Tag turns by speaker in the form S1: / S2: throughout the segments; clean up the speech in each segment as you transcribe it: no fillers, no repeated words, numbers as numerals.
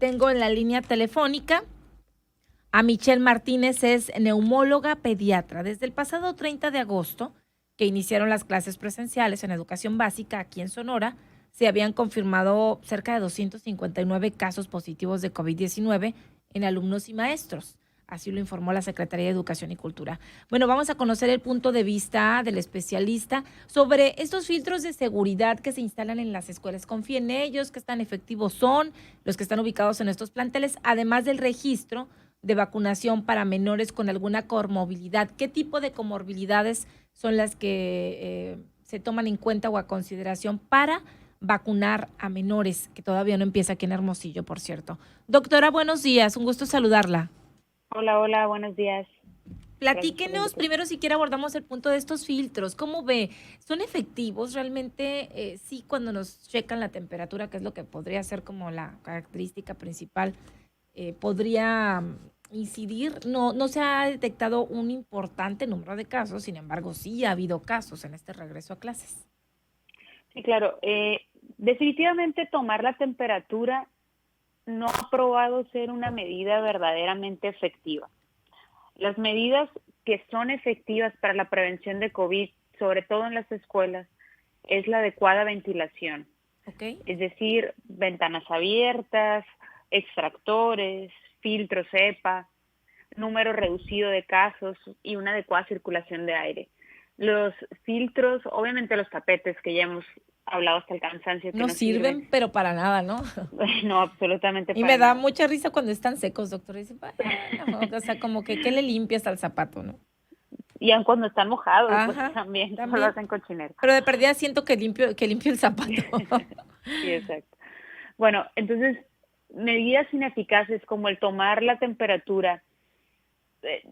S1: Tengo en la línea telefónica a Michelle Martínez, es neumóloga pediatra. Desde el pasado 30 de agosto, que iniciaron las clases presenciales en educación básica aquí en Sonora, se habían confirmado cerca de 259 casos positivos de COVID-19 en alumnos y maestros. Así lo informó la Secretaría de Educación y Cultura. Bueno, vamos a conocer el punto de vista del especialista sobre estos filtros de seguridad que se instalan en las escuelas. ¿Confía en ellos? ¿Qué tan efectivos son los que están ubicados en estos planteles? Además del registro de vacunación para menores con alguna comorbilidad. ¿Qué tipo de comorbilidades son las que se toman en cuenta o a consideración para vacunar a menores, que todavía no empieza aquí en Hermosillo, por cierto? Doctora, buenos días, un gusto saludarla.
S2: Hola, buenos días. Gracias por la
S1: Platíquenos
S2: invitación.
S1: primero, siquiera abordamos el punto de estos filtros. ¿Cómo ve? ¿Son efectivos realmente? Sí, cuando nos checan la temperatura, que es lo que podría ser como la característica principal, podría incidir. No se ha detectado un importante número de casos, sin embargo, sí ha habido casos en este regreso a clases.
S2: Sí, claro. Definitivamente tomar la temperatura no ha probado ser una medida verdaderamente efectiva. Las medidas que son efectivas para la prevención de COVID, sobre todo en las escuelas, es la adecuada ventilación.
S1: ¿Ok?
S2: Es decir, ventanas abiertas, extractores, filtros EPA, número reducido de casos y una adecuada circulación de aire. Los filtros, obviamente los tapetes que ya hemos hablado hasta el cansancio que
S1: No
S2: no sirven,
S1: sirven, pero para nada, ¿no?
S2: no, absolutamente
S1: Y me
S2: para
S1: da
S2: nada.
S1: mucha risa cuando están secos, doctor. Dice, bueno, o sea, como que ¿qué le limpias al zapato, no?
S2: Y aun cuando están mojados, pues
S1: Ajá,
S2: también solo
S1: también.
S2: hacen cochinero.
S1: Pero de perdida siento que limpio el zapato.
S2: Sí, exacto. Bueno, entonces, medidas ineficaces como el tomar la temperatura eh,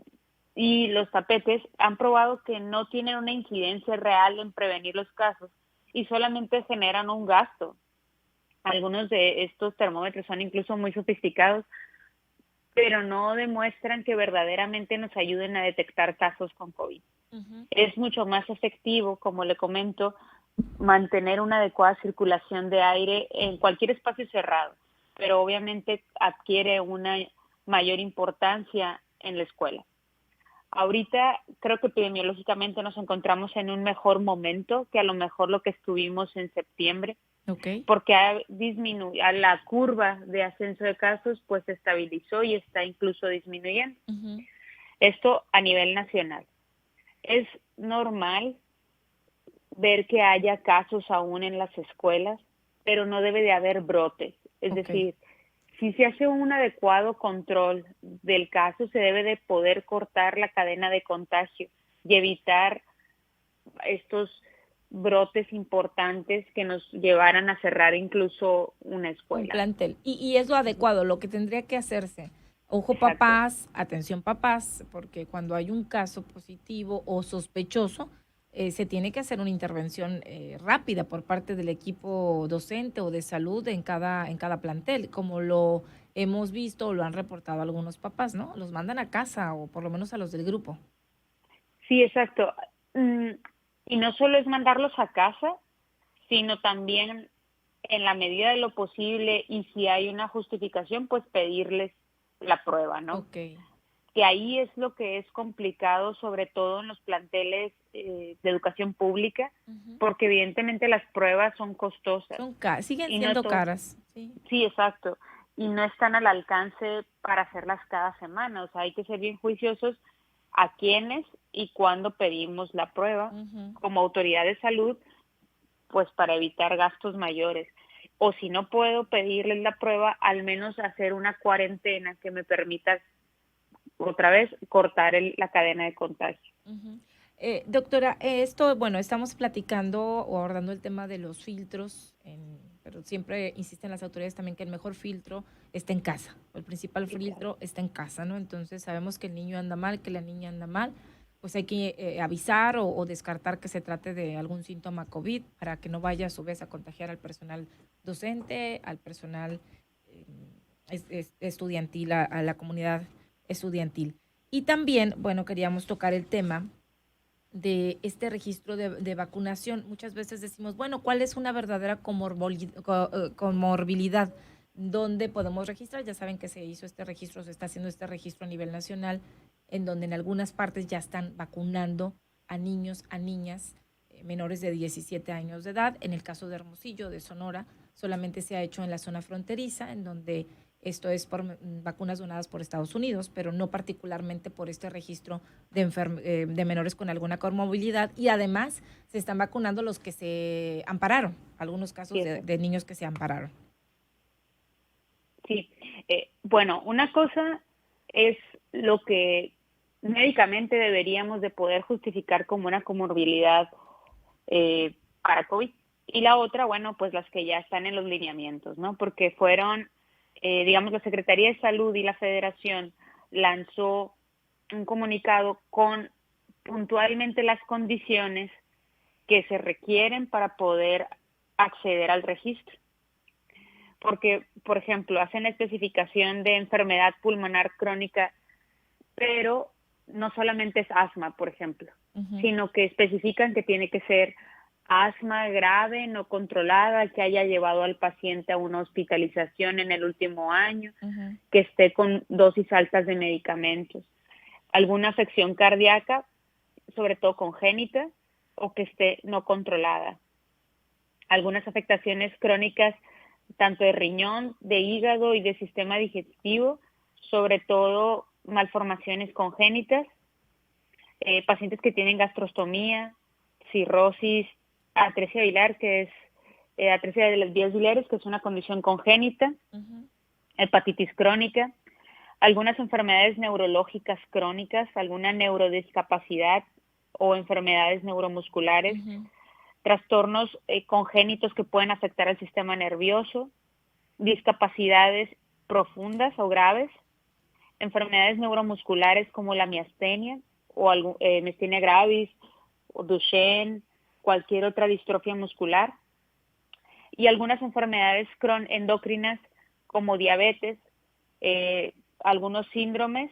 S2: y los tapetes han probado que no tienen una incidencia real en prevenir los casos y solamente generan un gasto. Algunos de estos termómetros son incluso muy sofisticados, pero no demuestran que verdaderamente nos ayuden a detectar casos con COVID.
S1: Ujú.
S2: Es mucho más efectivo, como le comento, mantener una adecuada circulación de aire en cualquier espacio cerrado, pero obviamente adquiere una mayor importancia en la escuela. Ahorita creo que epidemiológicamente nos encontramos en un mejor momento que a lo mejor lo que estuvimos en septiembre,
S1: Ok,
S2: porque ha disminuido, la curva de ascenso de casos pues se estabilizó y está incluso disminuyendo.
S1: ujú,
S2: Esto a nivel nacional. Es normal ver que haya casos aún en las escuelas, pero no debe de haber brotes. Es
S1: ok.
S2: decir, si se hace un adecuado control del caso, se debe de poder cortar la cadena de contagio y evitar estos brotes importantes que nos llevaran a cerrar incluso una
S1: Un
S2: escuela.
S1: plantel. Y es lo adecuado, lo que tendría que hacerse. Ojo
S2: Exacto.
S1: papás, atención papás, porque cuando hay un caso positivo o sospechoso, se tiene que hacer una intervención rápida por parte del equipo docente o de salud en cada plantel, como lo hemos visto o lo han reportado algunos papás, ¿no? Los mandan a casa o por lo menos a los del grupo.
S2: Sí, exacto. Mm, Y no solo es mandarlos a casa, sino también en la medida de lo posible y si hay una justificación, pues pedirles la prueba, ¿no?
S1: Ok.
S2: Que ahí es lo que es complicado, sobre todo en los planteles de educación pública,
S1: Ujú.
S2: porque evidentemente las pruebas son costosas
S1: Siguen
S2: y no
S1: siendo
S2: todo,
S1: caras, sí.
S2: sí, exacto, y no están al alcance para hacerlas cada semana, o sea, hay que ser bien juiciosos a quiénes y cuándo pedimos la prueba
S1: Ujú.
S2: como autoridad de salud, pues para evitar gastos mayores. O si no puedo pedirles la prueba, al menos hacer una cuarentena que me permita otra vez cortar la cadena de contagio.
S1: Ujú. Doctora, esto, bueno, estamos platicando o abordando el tema de los filtros, pero siempre insisten las autoridades también que el mejor filtro está en casa, o el principal
S2: Sí, claro.
S1: filtro está en casa, ¿no? Entonces sabemos que el niño anda mal, que la niña anda mal, pues hay que avisar o descartar que se trate de algún síntoma COVID para que no vaya a su vez a contagiar al personal docente, al personal eh, estudiantil, a la comunidad estudiantil. Y también, bueno, queríamos tocar el tema de este registro de vacunación. Muchas veces decimos, bueno, ¿cuál es una verdadera comorbilidad donde podemos registrar. Ya saben que se hizo este registro, se está haciendo este registro a nivel nacional, en donde en algunas partes ya están vacunando a niños, a niñas menores de 17 años de edad. En el caso de Hermosillo, de Sonora, solamente se ha hecho en la zona fronteriza, en donde esto es por vacunas donadas por Estados Unidos, pero no particularmente por este registro de menores con alguna comorbilidad. Y además se están vacunando los que se ampararon, algunos casos de niños que se ampararon.
S2: Sí, bueno, una cosa es lo que médicamente deberíamos de poder justificar como una comorbilidad para COVID. Y la otra, bueno, pues las que ya están en los lineamientos, ¿no? Porque fueron, digamos, la Secretaría de Salud y la Federación lanzó un comunicado con puntualmente las condiciones que se requieren para poder acceder al registro. Porque, por ejemplo, hacen especificación de enfermedad pulmonar crónica, pero no solamente es asma, por ejemplo, sino que especifican que tiene que ser asma grave, no controlada, que haya llevado al paciente a una hospitalización en el último año, que esté con dosis altas de medicamentos, alguna afección cardíaca, sobre todo congénita, o que esté no controlada, algunas afectaciones crónicas tanto de riñón, de hígado y de sistema digestivo, sobre todo malformaciones congénitas, pacientes que tienen gastrostomía, cirrosis, atresia biliar, que es atresia de las vías biliares, que es una condición congénita, hepatitis crónica, algunas enfermedades neurológicas crónicas, alguna neurodiscapacidad o enfermedades neuromusculares, trastornos congénitos que pueden afectar al sistema nervioso, discapacidades profundas o graves, enfermedades neuromusculares como la miastenia o miastenia gravis o Duchenne, cualquier otra distrofia muscular, y algunas enfermedades endocrinas como diabetes, algunos síndromes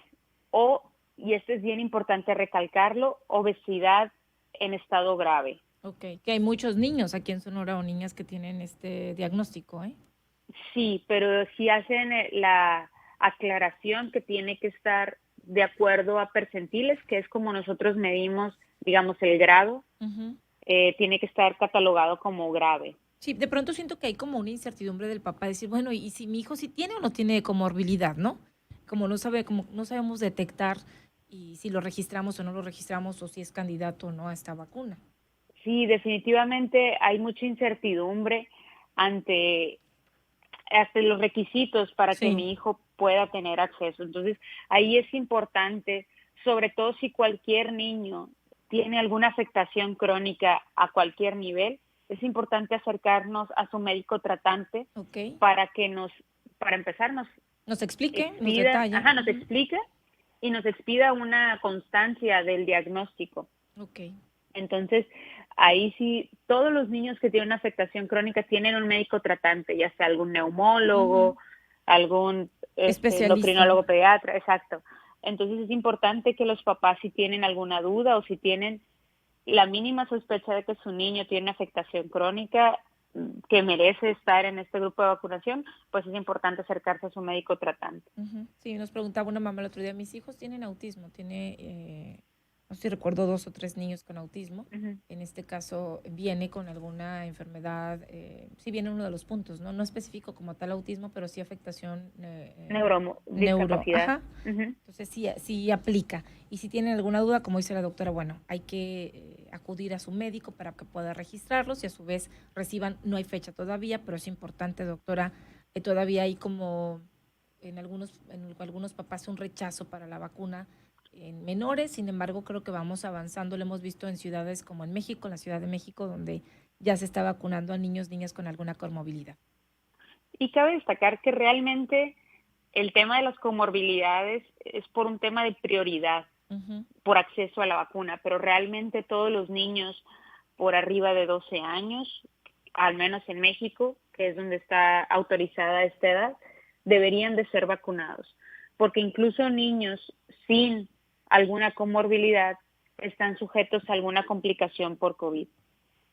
S2: y esto es bien importante recalcarlo, obesidad en estado grave.
S1: Ok, que hay muchos niños aquí en Sonora o niñas que tienen este diagnóstico, ¿eh?
S2: Sí, pero sí hacen la aclaración que tiene que estar de acuerdo a percentiles, que es como nosotros medimos, digamos, el grado, tiene que estar catalogado como grave.
S1: Sí, de pronto siento que hay como una incertidumbre del papá, decir, bueno, ¿y si mi hijo sí tiene o no tiene comorbilidad, no? Como no sabemos detectar y si lo registramos o no lo registramos o si es candidato o no a esta vacuna.
S2: Sí, definitivamente hay mucha incertidumbre hasta los requisitos para que mi hijo pueda tener acceso. Entonces, ahí es importante, sobre todo si cualquier niño tiene alguna afectación crónica a cualquier nivel, es importante acercarnos a su médico tratante para empezar
S1: nos explique,
S2: nos detalle. Nos explique y nos expida una constancia del diagnóstico. Entonces, ahí sí, todos los niños que tienen una afectación crónica tienen un médico tratante, ya sea algún neumólogo, algún endocrinólogo pediatra, exacto. Entonces es importante que los papás, si tienen alguna duda o si tienen la mínima sospecha de que su niño tiene una afectación crónica que merece estar en este grupo de vacunación, pues es importante acercarse a su médico tratante.
S1: Sí, nos preguntaba una mamá el otro día, mis hijos tienen autismo, no sé si recuerdo 2 o 3 niños con autismo. En este caso viene con alguna enfermedad, sí viene uno de los puntos, no específico como tal autismo, pero sí afectación
S2: discapacidad.
S1: Entonces sí aplica. Y si tienen alguna duda, como dice la doctora, bueno, hay que acudir a su médico para que pueda registrarlos y a su vez reciban, no hay fecha todavía, pero es importante, doctora, todavía hay como en algunos papás un rechazo para la vacuna en menores, sin embargo creo que vamos avanzando, lo hemos visto en ciudades como en México, en la Ciudad de México, donde ya se está vacunando a niños, niñas con alguna comorbilidad.
S2: Y cabe destacar que realmente el tema de las comorbilidades es por un tema de prioridad, por acceso a la vacuna, pero realmente todos los niños por arriba de 12 años, al menos en México, que es donde está autorizada esta edad, deberían de ser vacunados, porque incluso niños sin alguna comorbilidad están sujetos a alguna complicación por COVID.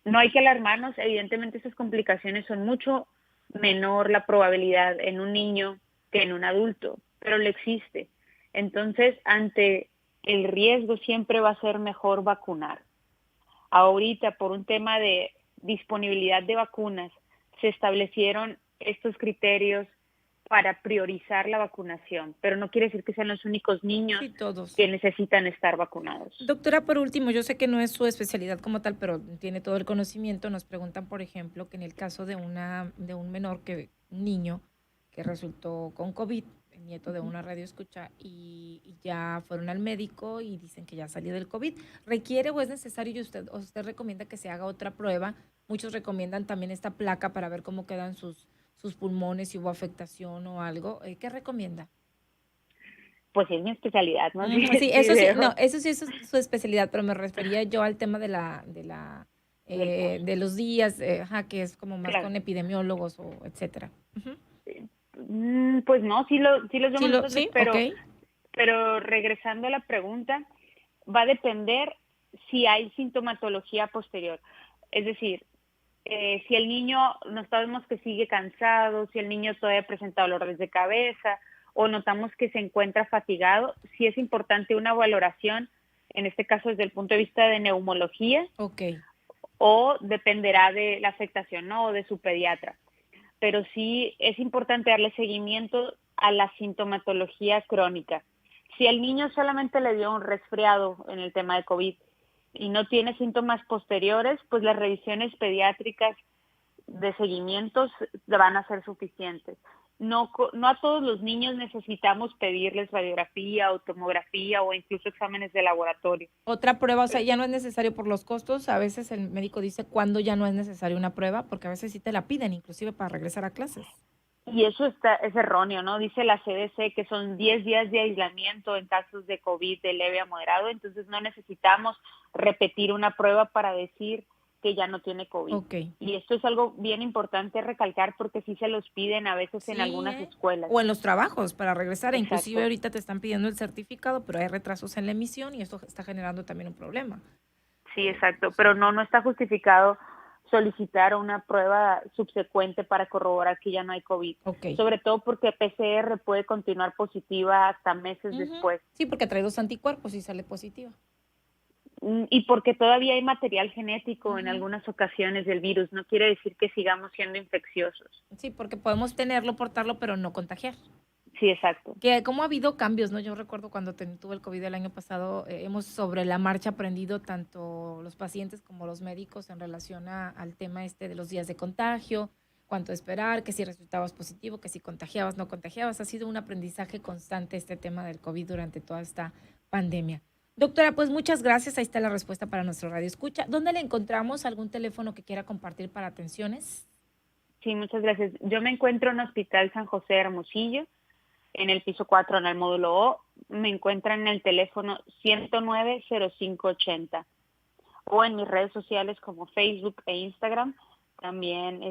S2: No hay que alarmarnos, evidentemente esas complicaciones son mucho menor la probabilidad en un niño que en un adulto, pero le existe. Entonces, ante el riesgo siempre va a ser mejor vacunar. Ahorita, por un tema de disponibilidad de vacunas, se establecieron estos criterios para priorizar la vacunación, pero no quiere decir que sean los únicos niños
S1: Sí, todos.
S2: que necesitan estar vacunados.
S1: Doctora, por último, yo sé que no es su especialidad como tal, pero tiene todo el conocimiento. Nos preguntan, por ejemplo, que en el caso de un menor, un niño que resultó con COVID, el nieto de una radio escucha, y ya fueron al médico y dicen que ya salió del COVID, ¿requiere o es necesario y usted recomienda que se haga otra prueba? Muchos recomiendan también esta placa para ver cómo quedan sus pulmones, si hubo afectación o algo. ¿Qué recomienda?
S2: Pues es mi especialidad, ¿no?
S1: Ujú, sí,
S2: Sí,
S1: eso sí,
S2: dejo
S1: no, eso sí es su especialidad, pero me refería yo al tema
S2: del caso.
S1: de los días, ajá, que es como más
S2: Claro.
S1: con epidemiólogos o etcétera. Ujú.
S2: Pues no, sí los vemos nosotros,
S1: Sí, ok,
S2: pero regresando a la pregunta, va a depender si hay sintomatología posterior. Es decir, si el niño notamos que sigue cansado, si el niño todavía presenta dolores de cabeza o notamos que se encuentra fatigado, sí es importante una valoración, en este caso desde el punto de vista de neumología,
S1: ok.
S2: o dependerá de la afectación, ¿no? O de su pediatra. Pero sí es importante darle seguimiento a la sintomatología crónica. Si el niño solamente le dio un resfriado en el tema de COVID y no tiene síntomas posteriores, pues las revisiones pediátricas de seguimientos van a ser suficientes. No a todos los niños necesitamos pedirles radiografía o tomografía o incluso exámenes de laboratorio.
S1: Otra prueba, o sea, ya no es necesario por los costos. A veces el médico dice cuándo ya no es necesaria una prueba, porque a veces sí te la piden, inclusive para regresar a clases.
S2: Y eso es erróneo, ¿no? Dice la CDC que son 10 días de aislamiento en casos de COVID de leve a moderado, entonces no necesitamos repetir una prueba para decir que ya no tiene COVID.
S1: Ok.
S2: Y esto es algo bien importante recalcar porque sí se los piden a veces en
S1: Sí,
S2: algunas escuelas.
S1: o en los trabajos para regresar. Inclusive
S2: Exacto.
S1: ahorita te están pidiendo el certificado, pero hay retrasos en la emisión y esto está generando también un problema.
S2: Sí, exacto,
S1: Sí.
S2: pero no está justificado solicitar una prueba subsecuente para corroborar que ya no hay COVID.
S1: Ok.
S2: Sobre todo porque PCR puede continuar positiva hasta meses
S1: Ujú.
S2: después.
S1: Sí, porque trae 2 anticuerpos y sale positiva.
S2: Y porque todavía hay material genético en
S1: Ujú.
S2: algunas ocasiones del virus, no quiere decir que sigamos siendo infecciosos.
S1: Sí, porque podemos tenerlo, portarlo, pero no contagiar.
S2: Sí, exacto.
S1: Que como ha habido cambios, ¿no? Yo recuerdo cuando tuve el COVID el año pasado, hemos sobre la marcha aprendido tanto los pacientes como los médicos en relación al tema este de los días de contagio, cuánto esperar, que si resultabas positivo, que si contagiabas, no contagiabas. Ha sido un aprendizaje constante este tema del COVID durante toda esta pandemia. Doctora, pues muchas gracias. Ahí está la respuesta para nuestro radio escucha. ¿Dónde le encontramos? ¿Algún teléfono que quiera compartir para atenciones?
S2: Sí, muchas gracias. Yo me encuentro en Hospital San José Hermosillo, en el piso 4, en el módulo O. Me encuentran en el teléfono 109-0580 o en mis redes sociales como Facebook e Instagram. También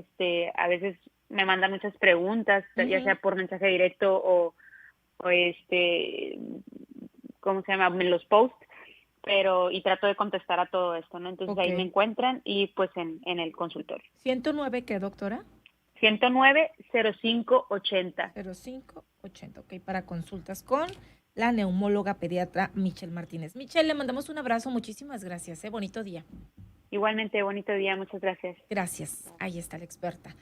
S2: a veces me mandan muchas preguntas, ya sea por mensaje directo o ¿cómo se llama? En los posts, y trato de contestar a todo esto, ¿no? Entonces ahí me
S1: Ok.
S2: encuentran y pues en el consultorio.
S1: 109, ¿qué, doctora?
S2: 109-0580.
S1: 0580, ok, para consultas con la neumóloga pediatra Michelle Martínez. Michelle, le mandamos un abrazo, muchísimas gracias, bonito día.
S2: Igualmente, bonito día, muchas gracias.
S1: Gracias, ahí está la experta.